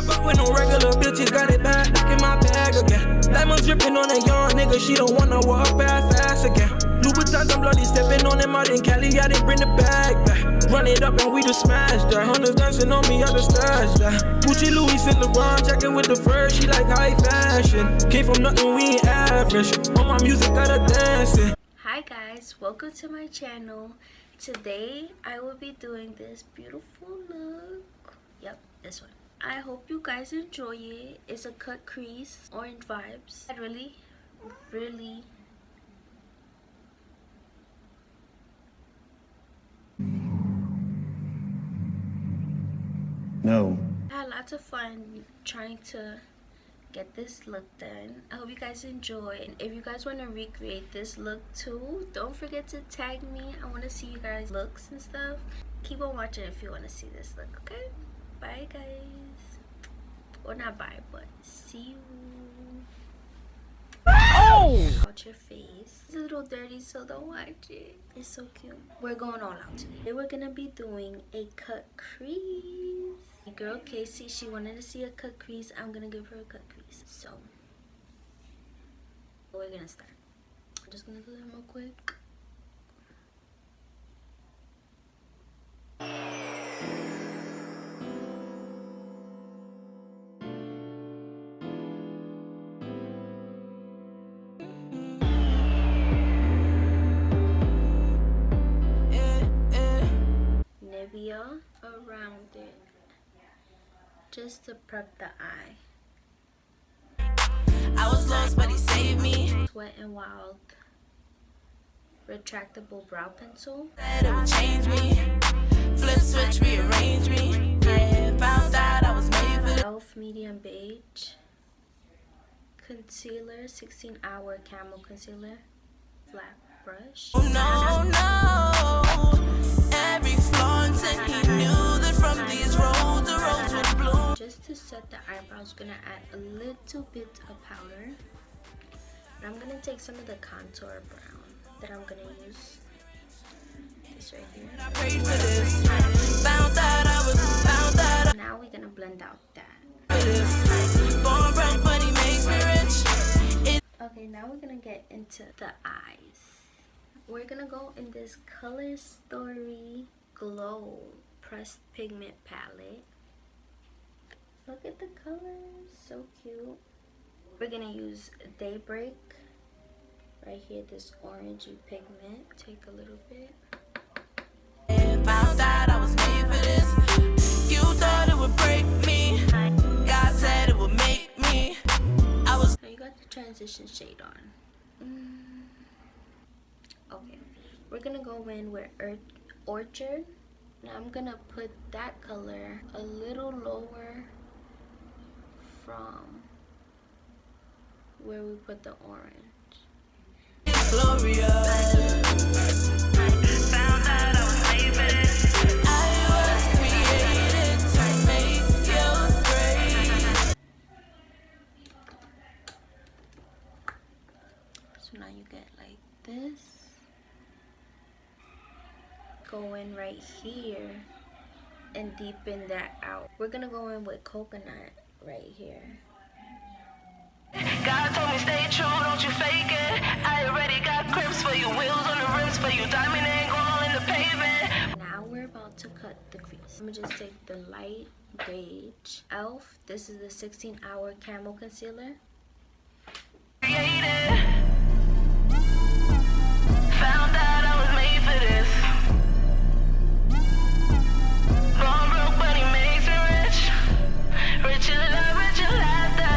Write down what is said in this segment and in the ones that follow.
can't fuck with no regular bitches, got it back, look in my bag again. Diamonds dripping on a young nigga, she don't wanna walk fast again. Louboutins, I'm bloody stepping on him out in Cali, I didn't bring the bag back. Run it up and we just smash that. Hunters dancing on me, I just stash that. Gucci, Louis, Saint Laurent, checking with the fur, she like high fashion. Came from nothing, we ain't average. On my music, got her dancing. Hi guys, welcome to my channel. Today I will be doing this beautiful look. Yep, this one. I hope you guys enjoy it. It's a cut crease, orange vibes. I really No. I had lots of fun trying to get this look done. I hope you guys enjoy, and if you guys want to recreate this look too, don't forget to tag me. I want to see you guys looks and stuff. Keep on watching if you want to see this look. Okay, bye guys, or not bye, but see you. Oh, out your face. It's a little dirty, so don't watch it. It's so cute. We're going all out today. We're gonna be doing a cut crease. My girl Casey, she wanted to see a cut crease. I'm gonna give her a cut crease. So we're gonna start. I'm just gonna do that real quick. NIVEA around it, just to prep the eye. I was lost, but he saved me. Wet n Wild retractable brow pencil. Said it would change me. Flip switch, rearrange me. Yeah, found out I was made for this. Elf medium beige concealer, 16-hour camo concealer, flat brush. Oh no, no. Every Florence, and he knew that from these roads the rose would bloom. Just to set the eyebrows, gonna add a little bit of powder. And I'm gonna take some of the contour brown that I'm gonna use. This right here. I prayed for this. Found that I was found that. Now we're gonna blend out that. Born broke, but he makes me rich. Okay, now we're gonna get into the eyes. We're gonna go in this Color Story Glow Pressed Pigment Palette. Look at the colors, so cute. We're gonna use Daybreak. Right here, this orangey pigment. Take a little bit. Found out I was made for this. You thought it would break me. God said it would make me. I was. Now you got the transition shade on. Okay, we're gonna go in with Orchard. Now I'm gonna put that color a little lower from where we put the orange. Glorious. Found out I was made for this. I was created to make you great. So now you get like this. Go in right here and deepen that out. We're gonna go in with Coconut right here. God told me stay true, don't you fake it. I already got grips for you, wheels on the rims for you, diamond ain't all in the pavement. Now we're about to cut the crease. I'm gonna just take the light beige Elf. This is the 16-hour camo concealer. Created. Found out I was made for this. Born broke, but he makes me rich. Rich in love, rich in laughter.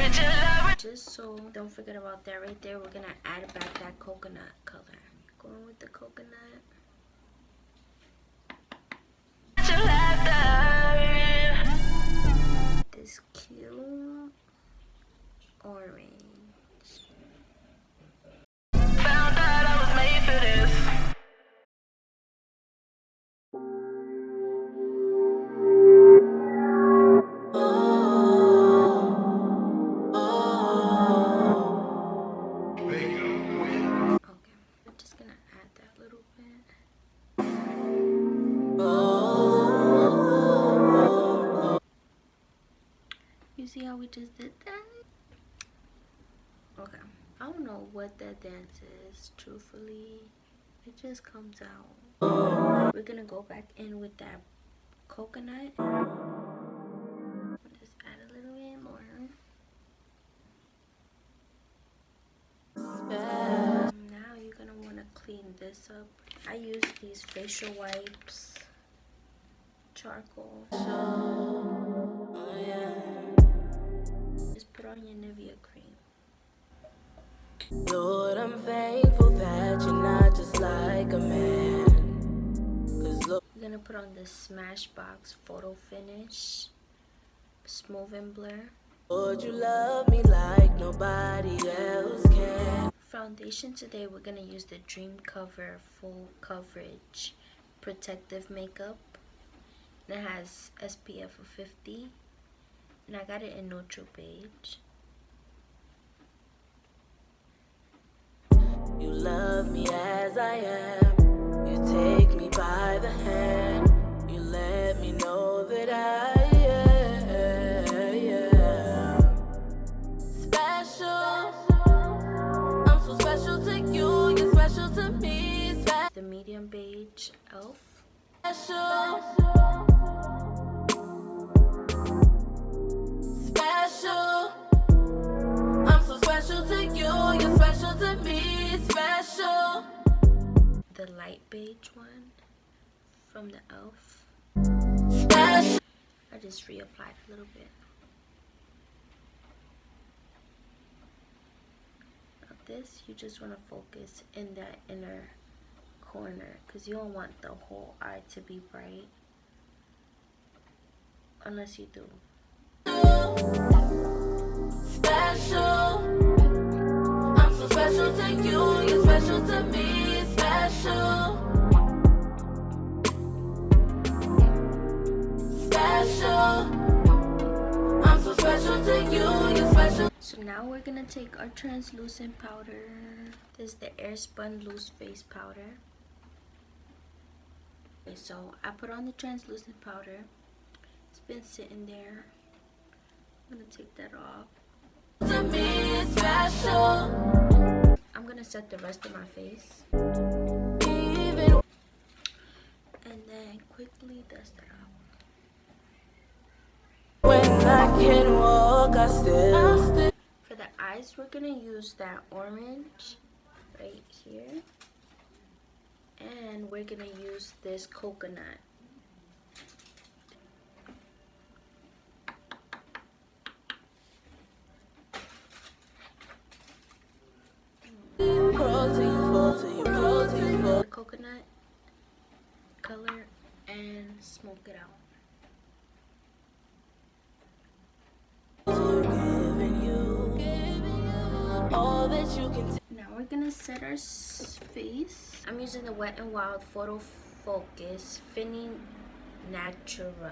Rich in love. Just so don't forget about that right there, we're gonna add back that coconut color. Going with the coconut. Rich in laughter. This cute orange. Found out I was made for this. Okay, I'm just gonna add that little bit. You see how we just did that? Okay. I don't know what that dance is, truthfully. It just comes out. We're gonna go back in with that coconut. Just add a little bit more. Now you're gonna wanna clean this up. I use these facial wipes, charcoal. Just put on your NIVEA cream. Lord, I'm thankful that you're not just like a man. 'Cause look, You're gonna put on the Smashbox Photo Finish Smooth and Blur. Lord, you love me like nobody else can. Foundation today, we're gonna use the Dream Cover Full Coverage Protective Makeup. And it has SPF of 50. And I got it in neutral beige. You love me as I am. You take me by the hand. You let me know that I am special. I'm so special to you. You're special to me. The medium beige elf. Special. Special. I'm so special to you. You're special to me. Special. The light beige one from the elf. Special. I just reapplied a little bit. Now this, you just want to focus in that inner corner because you don't want the whole eye to be bright. Unless you do. Special. I'm so special to you. You're special to me. Special. Special. I'm so special to you. You're special. So now we're gonna take our translucent powder. This is the AIRSPUN loose face powder. Okay, so I put on the translucent powder. It's been sitting there. I'm gonna take that off. To me, special. I'm gonna set the rest of my face Even and then quickly dust it off. when I can walk, I still. For the eyes, we're gonna use that orange right here. And we're gonna use this coconut. The coconut color and smoke it out. All that you can Now we're gonna set our face. I'm using the Wet n Wild Photo Focus Finning Natural.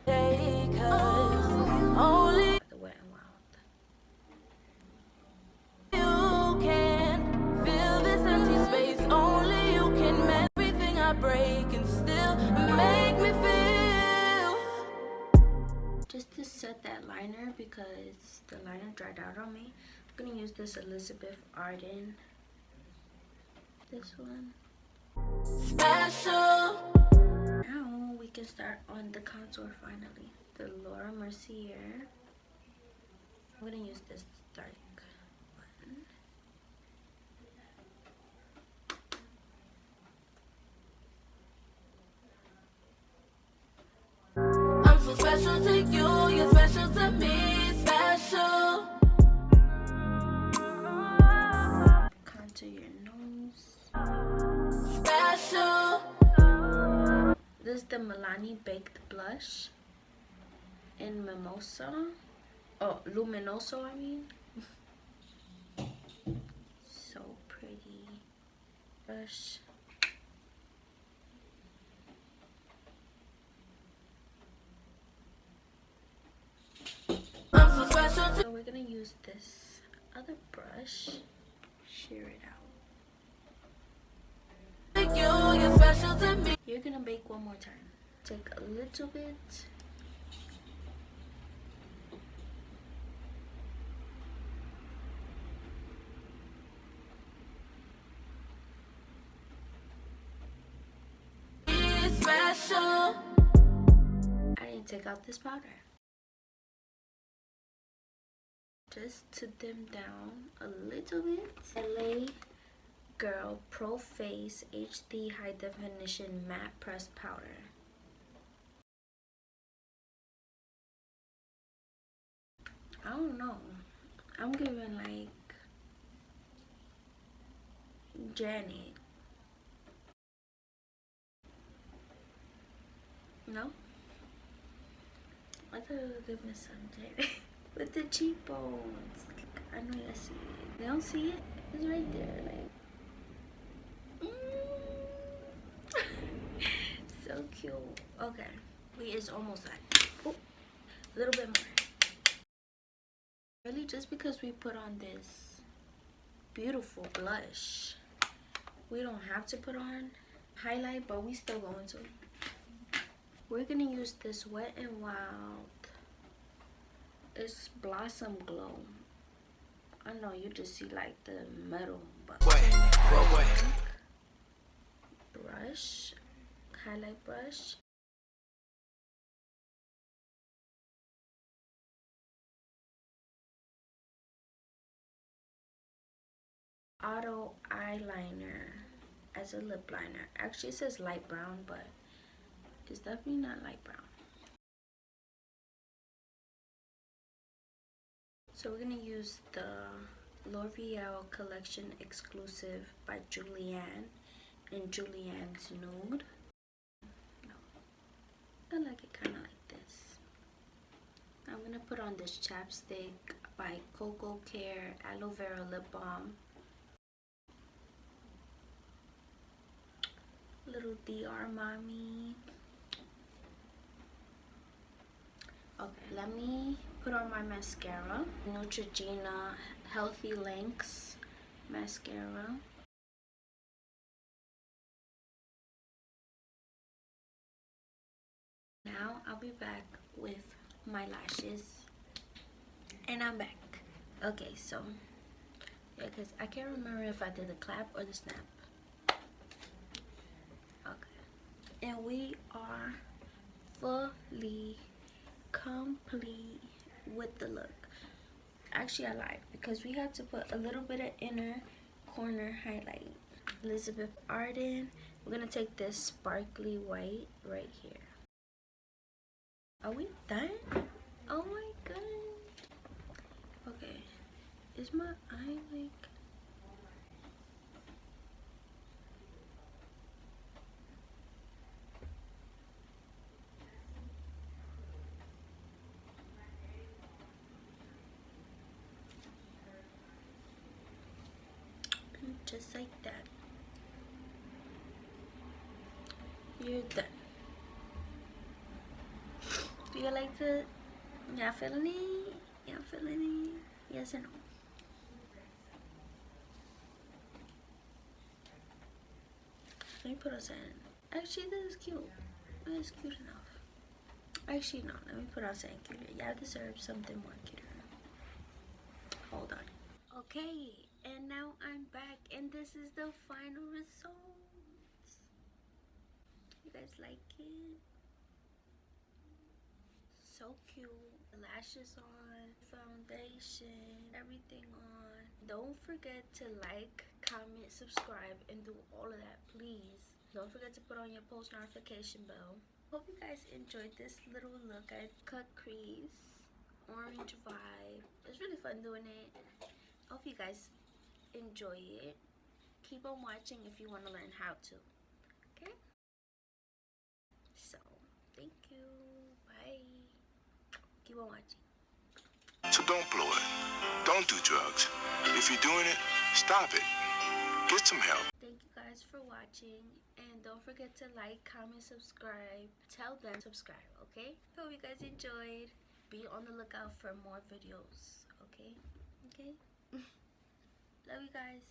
take, 'cause only The Wet n Wild. you can fill this empty space. Only you can mend everything I break and still make me feel. Just to set that liner because the liner dried out on me, I'm gonna use this Elizabeth Arden. This one. Special. Now we can start on the contour finally. The MERCIER. I'm gonna use this dark one. I'm so special to you, you're special to me, special. Contour your nose. Special. This is the MILANI Baked Blush in Mimosa. Oh, Luminoso, I mean. So pretty. Brush. I'm so special to So we're gonna use this other brush. Shear it out. you, you're special to me. You're gonna bake one more time. Take a little bit take out this powder just to dim down a little bit. LA Girl Pro Face HD High Definition Matte Pressed Powder. I don't know. I'm giving like Janet. No? I thought it would give me some Janet. With the cheekbones. I know you see it. You don't see it? It's right there. Like. So cute. Okay. We is almost done. Oh, a little bit more. Really, just because we put on this beautiful blush, we don't have to put on highlight, but we still going to. We're gonna use this Wet n Wild. It's Blossom Glow. I know you just see like the metal, but brush, highlight brush. Auto eyeliner as a lip liner. Actually, it says light brown, but it's definitely not light brown. So we're gonna use the L'Oreal Collection Exclusive by Julianne in Julianne's Nude. No, I like it kind of like this. I'm gonna put on this chapstick by Coco Care Aloe Vera Lip Balm. Little DR Mommy. Okay, let me put on my mascara. Neutrogena Healthy Lengths mascara. Now I'll be back with my lashes. And I'm back. Okay, so yeah, because I can't remember if I did the clap or the snap. Okay, and we are fully complete with the look. Actually, I lied because we had to put a little bit of inner corner highlight. Elizabeth Arden. We're gonna take this sparkly white right here. Are we done? Oh my god. Okay, is my eye like... Just like that. You're done. Do you like the... Y'all feeling it? Y'all feeling it? Yes or no? Let me put us in. Actually, this is cute. This is cute enough. Actually, no. Let me put on something cuter. Y'all deserve something more cuter. Hold on. Okay. And now I'm back, and this is the final results. You guys like it? So cute. Lashes on, foundation, everything on. Don't forget to like, comment, subscribe, and do all of that, please. Don't forget to put on your post notification bell. Hope you guys enjoyed this little look. I cut crease, orange vibe. It's really fun doing it. Hope you guys enjoy it. Keep on watching if you want to learn how to. Okay? So, thank you. Bye. Keep on watching. So don't blow it. Don't do drugs. If you're doing it, stop it. Get some help. Thank you guys for watching. And don't forget to like, comment, subscribe. Tell them to subscribe, okay? Hope you guys enjoyed. Be on the lookout for more videos, okay? Okay? Love you guys.